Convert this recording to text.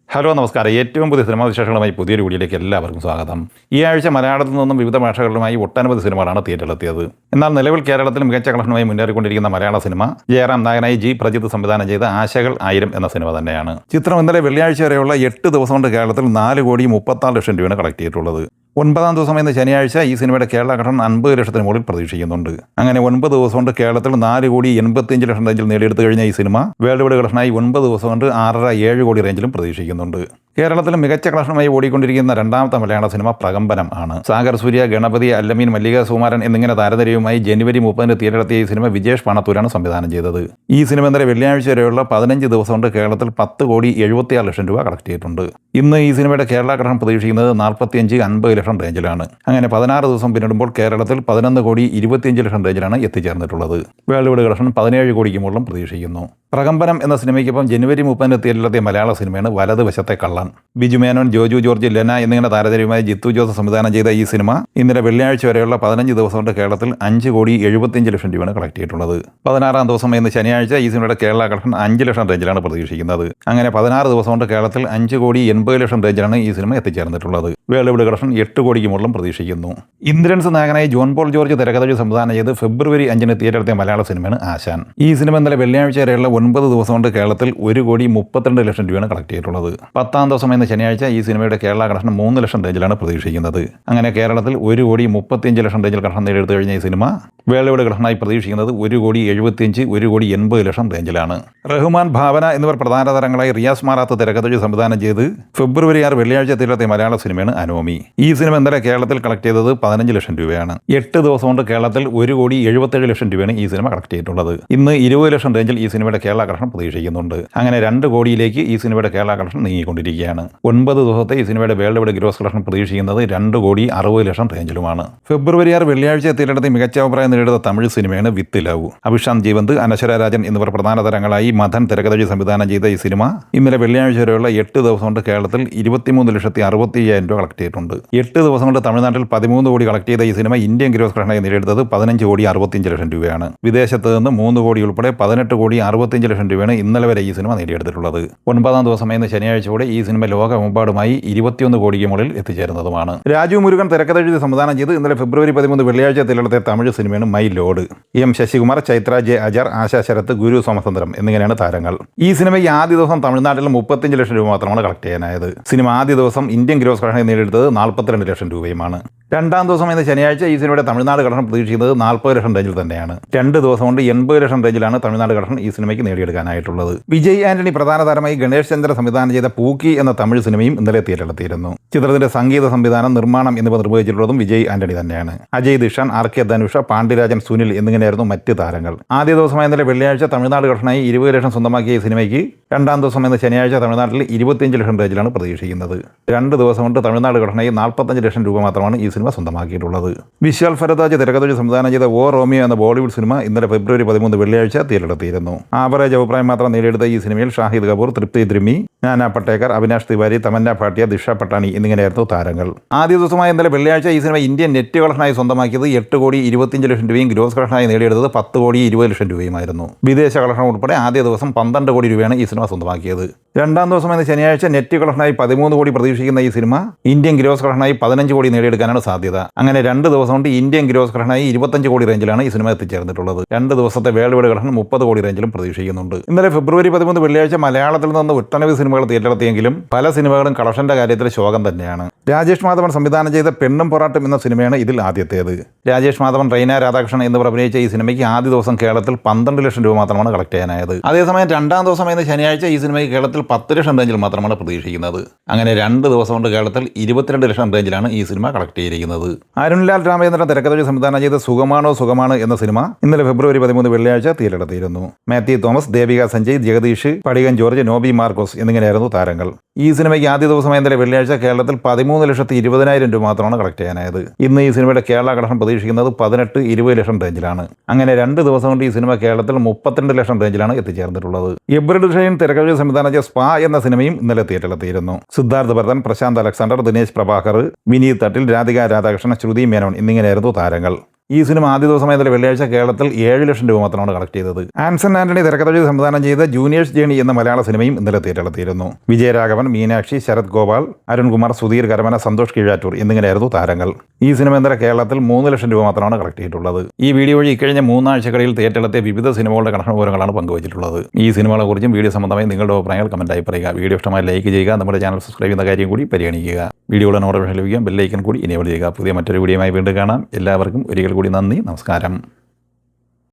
Hello നമസ്കാരം. ഏറ്റവും പുതിയ സിനിമാ വിശേഷങ്ങളുമായി പുതിയൊരു വീഡിയോയിലേക്ക് എല്ലാവർക്കും സ്വാഗതം. ഈ ആഴ്ച മലയാളത്തിൽ നിന്നും വിവിധ ഭാഷകളുമായി ഒട്ടനവധി സിനിമകളാണ് തിയേറ്ററിലെത്തിയത്. എന്നാൽ നിലവിൽ കേരളത്തിൽ മികച്ച കളക്ഷനുമായി മുന്നേറിക്കൊണ്ടിരിക്കുന്ന മലയാള സിനിമ ജയറാം നായകനായി ജി പ്രജിത്ത് സംവിധാനം ചെയ്ത ആശകൾ 1000 എന്ന സിനിമ തന്നെയാണ്. ചിത്രം ഇന്നലെ വെള്ളിയാഴ്ച വരെയുള്ള 8 ദിവസം കൊണ്ട് കേരളത്തിൽ 4,36,00,000 രൂപയാണ് കളക്ട് ചെയ്തിട്ടുള്ളത്. 9-ാം ദിവസം എന്ന ശനിയാഴ്ച ഈ സിനിമയുടെ കേരള കളക്ഷൻ 50 ലക്ഷത്തിന് മുകളിൽ പ്രതീക്ഷിക്കുന്നുണ്ട്. അങ്ങനെ 9 ദിവസം കൊണ്ട് കേരളത്തിൽ 4,85,00,000 റേഞ്ചിൽ നേടിയെടുത്തു കഴിഞ്ഞ ഈ സിനിമ വേൾഡ് വൈഡ് കളക്ഷനായി 9 ദിവസം കൊണ്ട് 6.5-7 കോടി റേഞ്ചിലും പ്രതീക്ഷിക്കുന്നുണ്ട്. കേരളത്തിൽ മികച്ച കളക്ഷനുമായി ഓടിക്കൊണ്ടിരിക്കുന്ന രണ്ടാമത്തെ മലയാള സിനിമ പ്രകമ്പനം ആണ്. സാഗർ സൂര്യ, ഗണപതി, അല്ലമീൻ, മല്ലിക സുകുമാരൻ എന്നിങ്ങനെ താരനിരയുമായി ജനുവരി 30-ന് തിയേറ്ററിലെത്തിയ ഈ സിനിമ വിജേഷ് പണത്തൂരാണ് സംവിധാനം ചെയ്തത്. ഈ സിനിമ ഇന്നലെ വെള്ളിയാഴ്ച വരെയുള്ള 15 ദിവസം കൊണ്ട് കേരളത്തിൽ 10,76,00,000 രൂപ കളക്ട് ചെയ്തിട്ടുണ്ട്. ഇന്ന് ഈ സിനിമയുടെ കേരള കളക്ഷൻ പ്രതീക്ഷിക്കുന്നത് 45-50 ലക്ഷം റേഞ്ചിലാണ്. അങ്ങനെ 16 ദിവസം പിന്നിടുമ്പോൾ കേരളത്തിൽ 11,25,00,000 റേഞ്ചിലാണ് എത്തിച്ചേർന്നിട്ടുള്ളത്. വേൾഡ് വൈഡ് കളക്ഷൻ 17 കോടിക്ക് മുകളിലും പ്രതീക്ഷിക്കുന്നു. പ്രകമ്പനം എന്ന സിനിമയ്ക്കൊപ്പം ജനുവരി 30-ന് തിയേറ്ററിലെത്തിയ മലയാള സിനിമയാണ് വലതുവശത്തെ കള്ളൻ. ബിജു മേനോൻ, ജോജു ജോർജ്, ലെന എന്നിങ്ങനെ താരനിരയുമായി ജിത്തു ജോസ് സംവിധാനം ചെയ്ത ഈ സിനിമ ഇന്നലെ വെള്ളിയാഴ്ച വരെയുള്ള 15 ദിവസം കൊണ്ട് കേരളത്തിൽ 5,75,00,000 രൂപയാണ് കളക്ട് ചെയ്തിട്ടുള്ളത്. 16-ാം ദിവസം ഇന്ന് ശനിയാഴ്ച ഈ സിനിമയുടെ കേരള കളക്ഷൻ 5 ലക്ഷം റേഞ്ചിലാണ് പ്രതീക്ഷിക്കുന്നത്. അങ്ങനെ 16 ദിവസം കൊണ്ട് കേരളത്തിൽ 5,80,00,000 റേഞ്ചിലാണ് ഈ സിനിമ എത്തിച്ചേർന്നിട്ടുള്ളത്. വേൾഡ് വൈഡ് കളക്ഷൻ 8 കോടിക്ക് മുകളിലും പ്രതീക്ഷിക്കുന്നു. ഇന്ദ്രൻസ് നായകനായി ജോൺ പോൾ ജോർജ് തിരക്കഥ സംവിധാനം ചെയ്ത് ഫെബ്രുവരി 5-ന് തിയേറ്ററിലെത്തിയ മലയാള സിനിമയാണ് ആശാൻ. ഈ സിനിമ ഇന്നലെ വെള്ളിയാഴ്ച വരെയുള്ള 9 ദിവസം കൊണ്ട് കേരളത്തിൽ 1,32,00,000 രൂപയാണ് കളക്ട് ചെയ്തിട്ടുള്ളത്. 10-ാം ദിവസം ഇന്ന് ശനിയാഴ്ച ഈ സിനിമയുടെ കേരള കളക്ഷൻ 3 ലക്ഷം റേഞ്ചിലാണ് പ്രതീക്ഷിക്കുന്നത്. അങ്ങനെ കേരളത്തിൽ 1,35,00,000 റേഞ്ചിൽ കളക്ഷൻ നേടിയെടുത്തു കഴിഞ്ഞ ഈ സിനിമ വേൾഡ് വൈഡ് കളക്ഷനായി പ്രതീക്ഷിക്കുന്നത് 1,75,00,000, 1,80,00,000 റേഞ്ചിലാണ്. റഹ്മാൻ, ഭാവന എന്നിവർ പ്രധാന താരങ്ങളായി റിയാസ് മാറാത്ത് തിരക്കഥ സംവിധാനം ചെയ്ത് ഫെബ്രുവരി 6 വെള്ളിയാഴ്ച തിയേറ്ററിലെത്തിയ മലയാള സിനിമയാണ് അനോമി. ഈ സിനിമ ഇന്നലെ കേരളത്തിൽ കളക്ട് ചെയ്തത് 15 ലക്ഷം രൂപയാണ്. 8 ദിവസം കൊണ്ട് കേരളത്തിൽ 1,77,00,000 രൂപയാണ് ഈ സിനിമ കളക്ട് ചെയ്തിട്ടുള്ളത്. ഇന്ന് 20 ലക്ഷം റേഞ്ചിൽ ഈ സിനിമയുടെ കേരള കളക്ഷൻ പ്രതീക്ഷിക്കുന്നുണ്ട്. അങ്ങനെ 2 കോടിയിലേക്ക് ഈ സിനിമയുടെ കേരള കളക്ഷൻ നീങ്ങിക്കൊണ്ടിരിക്കുകയാണ്. 9 ദിവസത്തെ ഈ സിനിമയുടെ വേൾഡ് വൈഡ് ഗ്രോസ് കളക്ഷൻ പ്രതീക്ഷിക്കുന്നത് 2,60,00,000 റേഞ്ചിലുമാണ്. ഫെബ്രുവരി 6 വെള്ളിയാഴ്ച തിയേറ്ററിലെത്തി മികച്ച അഭിപ്രായം നേടിയെടുത്ത തമിഴ് സിനിമയാണ് വിത്ത് ലവ്. അഭിഷാന്ത് ജീവന്ത്, അനശ്വര രാജൻ എന്നിവർ പ്രധാന താരങ്ങളായി മഥൻ തിരക്കഥ സംവിധാനം ചെയ്ത ഈ സിനിമ ഇന്നലെ വെള്ളിയാഴ്ച വരെയുള്ള 8 ദിവസം കൊണ്ട് കേരളത്തിൽ 23,65,000 രൂപ കളക്ട് ചെയ്തിട്ടുണ്ട്. 8 ദിവസം കൊണ്ട് തമിഴ്നാട്ടിൽ 13 കോടി കളക്ട് ചെയ്ത ഈ സിനിമ ഇന്ത്യൻ ഗ്രോസ് കളക്ഷനായി നേടിയെടുത്തത് 15,65,00,000 രൂപയാണ്. വിദേശത്ത് നിന്ന് 3 കോടി ഉൾപ്പെടെ 18,65,00,000 രൂപയാണ് ഇന്നലെ വരെ ഈ സിനിമ നേടിയെടുത്തിട്ടുള്ളത്. 9-ാം ദിവസം എന്ന ശനിയാഴ്ചയോടെ ഈ സിനിമ ലോകമെമ്പാടുമായി 21 കോടിക്ക് മുകളിൽ എത്തിച്ചേരുന്നതുമാണ്. രാജു മുരുകൻ തിരക്കഥ സംവിധാനം ചെയ്ത് ഇന്നലെ ഫെബ്രുവരി 13 വെള്ളിയാഴ്ച തിയേറ്ററിലെത്തിയ തമിഴ് സിനിമയാണ് my lord. M Sasikumar, Chaithra J Achar, Asha Sarath, Guru Somasundaram എന്നിങ്ങനെയാണ് താരങ്ങൾ. ഈ സിനിമയ്ക്ക് ആദ്യ ദിവസം തമിഴ്നാട്ടിൽ 35 ലക്ഷം രൂപ മാത്രമാണ് കളക്ട് ചെയ്യാനായത്. സിനിമ ആദ്യ ദിവസം ഇന്ത്യൻ ഗ്രോസ് കളക്ഷൻ നേടിയെടുത്തത് 42 ലക്ഷം രൂപയുമാണ്. 2-ാം ദിവസം എന്ന ശനിയാഴ്ച ഈ സിനിമയുടെ തമിഴ്നാട് കളക്ഷൻ പ്രതീക്ഷിക്കുന്നത് 40 ലക്ഷം റേഞ്ചിൽ തന്നെയാണ്. 2 ദിവസം കൊണ്ട് 80 ലക്ഷം റേഞ്ചിലാണ് തമിഴ്നാട് കളക്ഷൻ ഈ സിനിമയ്ക്ക് നേടിയെടുക്കാനായിട്ടുള്ളത്. വിജയ് ആന്റണി പ്രധാന താരമായി ഗണേഷ് ചന്ദ്ര സംവിധാനം ചെയ്ത പൂക്കി എന്ന തമിഴ് സിനിമയും ഇന്നലെ തിയേറ്ററിലെത്തിയിരുന്നു. ചിത്രത്തിന്റെ സംഗീത സംവിധാനം, നിർമ്മാണം എന്നിവ നിർവഹിച്ചിട്ടുള്ളതും വിജയ് ആന്റണി തന്നെയാണ്. അജയ് ദിഷാൻ, ആർ കെ ധനുഷ, പാണ്ഡ്യരാജൻ, സുനിൽ എന്നിങ്ങനെയായിരുന്നു മറ്റ് താരങ്ങൾ. ആദ്യ ദിവസമായ ഇന്നലെ വെള്ളിയാഴ്ച തമിഴ്നാട് കളക്ഷനായി 20 ലക്ഷം സ്വന്തമാക്കിയ ഈ സിനിമയ്ക്ക് 2-ാം ദിവസം എന്ന ശനിയാഴ്ച തമിഴ്നാട്ടിൽ 25 ലക്ഷം റേഞ്ചിലാണ് പ്രതീക്ഷിക്കുന്നത്. 2 ദിവസം കൊണ്ട് തമിഴ്നാട് കളക്ഷനായി 45 ലക്ഷം രൂപ മാത്രമാണ് ഈ സിനിമ സ്വന്തമാക്കിയിട്ടുള്ളത്. വിശാൽ ഭരദ്വാജ് തിരക്കഥ സംവിധാനം ചെയ്ത ഓ റോമിയോ എന്ന ബോളിവുഡ് സിനിമ ഇന്നലെ ഫെബ്രുവരി 13 വെള്ളിയാഴ്ച തിയേറ്ററിലെത്തിയിരുന്നു. ആവറേജ് അഭിപ്രായം മാത്രം നേടിയെടുത്ത ഈ സിനിമയിൽ ഷാഹിദ് കപൂർ, തൃപ്തി ദ്രിമി, നാനാ പട്ടേക്കർ, അവിനാഷ് തിവാരി, തമന്ന ഭാട്ടിയ, ദിഷ പട്ടാണി എന്നിങ്ങനെയായിരുന്നു താരങ്ങൾ. ആദ്യ ദിവസമായ ഇന്നലെ വെള്ളിയാഴ്ച ഈ സിനിമ ഇന്ത്യൻ നെറ്റ് കളക്ഷനായി സ്വന്തമാക്കിയത് 8,25,00,000 രൂപയും ഗ്രോസ് കളക്ഷനായി നേടിയെടുത്തത് 10,20,00,000 രൂപയുമായിരുന്നു. വിദേശ കളക്ഷൻ ഉൾപ്പെടെ ആദ്യ ദിവസം 12 കോടി രൂപയാണ് ഈ സിനിമ സ്വന്തമാക്കിയത്. 2-ാം ദിവസം എന്ന ശനിയാഴ്ച നെറ്റ് കളക്ഷനായി 13 കോടി പ്രതീക്ഷിക്കുന്ന ഈ സിനിമ ഇന്ത്യൻ ഗ്രോസ് കളക്ഷനായി 15 കോടി നേടിയെടുക്കാനാണ് സാധ്യത. അങ്ങനെ 2 ദിവസം കൊണ്ട് ഇന്ത്യൻ ഗ്രോസ് കളക്ഷനായി 25 കോടി റേഞ്ചിലാണ് ഈ സിനിമ എത്തിച്ചേർന്നിട്ടുള്ളത്. 2 ദിവസത്തെ വേൾഡ് വൈഡ് കളക്ഷൻ 30 കോടി റേഞ്ചിലും പ്രതീക്ഷിക്കുന്നുണ്ട്. ഇന്നലെ ഫെബ്രുവരി 13 വെള്ളിയാഴ്ച മലയാളത്തിൽ നിന്ന് ഒട്ടനവധി സിനിമകൾ തിയേറ്ററിലെത്തിയെങ്കിലും പല സിനിമകളും കളക്ഷന്റെ കാര്യത്തിൽ ശോകം തന്നെയാണ്. രാജേഷ് മാധവൻ സംവിധാനം ചെയ്ത പെണ്ണും പൊറാട്ടും എന്ന സിനിമയാണ് ഇതിൽ ആദ്യത്തേത്. രാജേഷ് മാധവൻ, റൈന രാധാകൃഷ്ണൻ എന്നിവർ അഭിനയിച്ച ഈ സിനിമയ്ക്ക് ആദ്യ ദിവസം കേരളത്തിൽ 12 ലക്ഷം രൂപ മാത്രമാണ് കളക്ട് ചെയ്യാനായത്. അതേസമയം 2-ാം ദിവസം എന്ന ശനിയാഴ്ച ഈ സിനിമയ്ക്ക് കേരളത്തിൽ 10 ലക്ഷം റേഞ്ചിൽ മാത്രമാണ് പ്രതീക്ഷിക്കുന്നത്. അങ്ങനെ 2 ദിവസം കൊണ്ട് കേരളത്തിൽ 22 ലക്ഷം റേഞ്ചിലാണ് ഈ സിനിമ കളക്ട് ചെയ്തിരിക്കുന്നത്. അരുൺലാൽ രാമചന്ദ്രൻ തിരക്കഥ സംവിധാനം ചെയ്ത സുഖമാണോ സുഖമാണ് എന്ന സിനിമ ഇന്നലെ ഫെബ്രുവരി 13 വെള്ളിയാഴ്ച തിയേറ്ററിലെത്തിയിരുന്നു. മാത്യു തോമസ്, ദേവിക സഞ്ജയ്, ജഗദീഷ്, പടികൻ ജോർജ്, നോബി മാർക്കോസ് എന്നിങ്ങനെയായിരുന്നു താരങ്ങൾ. ഈ സിനിമയ്ക്ക് ആദ്യ ദിവസമായ ഇന്നലെ വെള്ളിയാഴ്ച കേരളത്തിൽ 13,20,000 രൂപ മാത്രമാണ് കളക്ട് ചെയ്യാനായത്. ഇന്ന് ഈ സിനിമയുടെ കേരള കളക്ഷൻ പ്രതീക്ഷിക്കുന്നത് 18-20 ലക്ഷം റേഞ്ചിലാണ്. അങ്ങനെ 2 ദിവസം കൊണ്ട് ഈ സിനിമ കേരളത്തിൽ 32 ലക്ഷം റേഞ്ചിലാണ് എത്തിച്ചേർന്നിട്ടുള്ളത്. എബ്രിഡ് ഷൈൻ തിരക്കഥ സംവിധാനം ചെയ്ത സ്പാ എന്ന സിനിമയും ഇന്നലെ തിയേറ്ററിലെത്തിയിരുന്നു. സിദ്ധാർത്ഥ് ഭരതൻ, പ്രശാന്ത് അലക്സാണ്ടർ, ദിനേശ് പ്രഭാകർ, വിനീത് തട്ടിൽ, രാധിക രാധാകൃഷ്ണൻ, ശ്രുതി മേനോൻ എന്നിങ്ങനെയായിരുന്നു താരങ്ങൾ. ഈ സിനിമ ആദ്യ ദിവസമായ ഇന്നലെ വെള്ളിയാഴ്ച കേരളത്തിൽ 7 ലക്ഷം രൂപ മാത്രമാണ് കളക്ട് ചെയ്തത്. ആൻസൺ ആന്റണി തിരക്കഥ സംവിധാനം ചെയ്ത ജൂനിയേഴ്സ് ജേണി എന്ന മലയാള സിനിമയും ഇന്നലെ തിയേറ്ററിലെത്തിയിരുന്നു. വിജയരാഘവൻ, മീനാക്ഷി, ശരത് ഗോപാൽ, അരുൺകുമാർ, സുധീർ കരമന, സന്തോഷ് കീഴാറ്റൂർ എന്നിങ്ങനെയായിരുന്നു താരങ്ങൾ. ഈ സിനിമ ഇന്നലെ കേരളത്തിൽ 3 ലക്ഷം രൂപ മാത്രമാണ് കളക്ട് ചെയ്തിട്ടുള്ളത്. ഈ വീഡിയോ വഴി ഇക്കഴിഞ്ഞ 3 ആഴ്ചകളിൽ തിയേറ്ററിലെത്തിയ വിവിധ സിനിമകളുടെ കളക്ഷൻ വിവരങ്ങളാണ് പങ്കുവച്ചിട്ടുള്ളത്. ഈ സിനിമകളെക്കുറിച്ചും വീഡിയോ സംബന്ധമായി നിങ്ങളുടെ അഭിപ്രായങ്ങൾ കമന്റായി പറയുക. വീഡിയോ ഇഷ്ടമായി ലൈക്ക് ചെയ്യുക. നമ്മുടെ ചാനൽ സബ്സ്ക്രൈബ് ചെയ്യുന്ന കാര്യം കൂടി പരിഗണിക്കുക. വീഡിയോയുടെ നോട്ടിഫിക്കേഷൻ ലഭിക്കാൻ ബെല്ലൈക്കൻ കൂടി എനേബിൾ ചെയ്യുക. പുതിയ മറ്റൊരു വീഡിയോയുമായി വീണ്ടും കാണാം. എല്ലാവർക്കും ഒരിക്കൽ കൂടി നന്ദി, നമസ്കാരം.